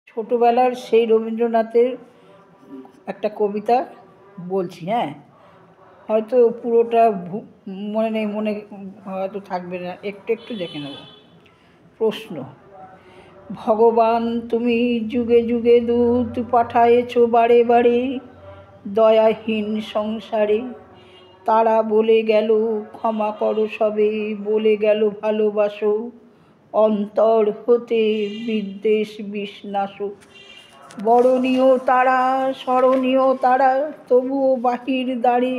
ছোটোবেলার সেই রবীন্দ্রনাথের একটা কবিতা বলছি। হ্যাঁ, হয়তো পুরোটা মনে নেই, মনে হয়তো থাকবে না, একটু একটু দেখে নেব। প্রশ্ন: ভগবান তুমি যুগে যুগে দূত পাঠায়েছ বারে বারে দয়াহীন সংসারে। তারা বলে গেল ক্ষমা করো সবে, বলে গেল ভালোবাসো, অন্তর হতে বিদ্বেষ বিষ্ণাসো। বরণীয় তারা, স্মরণীয় তারা, তবুও বাহির দ্বারে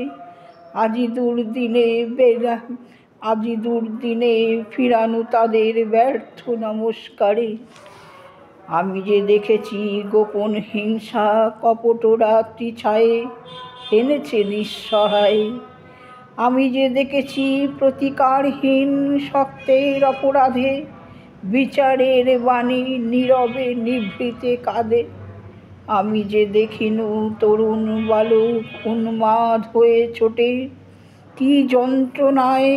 আজি দুর্দিনে ফিরানো তাদের ব্যর্থ নমস্কারে। আমি যে দেখেছি গোপন হিংসা কপট রাত্রি ছায়ে এনেছে নিঃসহায়। আমি যে দেখেছি প্রতিকারহীন শক্তের অপরাধে বিচারের বাণী নীরবে নিভৃতে কাঁদে। আমি যে দেখিনু তরুণ বালক উন্মাদ হয়ে ছোটে, কি যন্ত্রণায়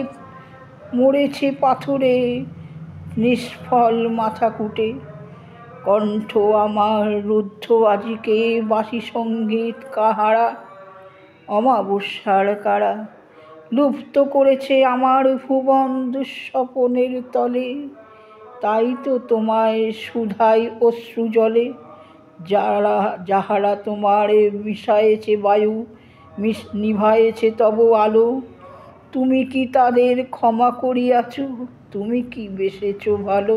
মরেছে পাথরে নিষ্ফল মাথা কুটে। কণ্ঠ আমার রুদ্ধ আজিকে বাসি সঙ্গীত কাহারা, অমাবস্যার কারা লুপ্ত করেছে আমার ভুবন দুঃস্বপনের তলে। তাই তো তোমায় সুধাই অশ্রু জলে, যাহারা তোমার মিশায়েছে বায়ু, নিভায়েছে তব আলো। তুমি কি তাদের ক্ষমা করিয়াছ? তুমি কি বেসেছ ভালো?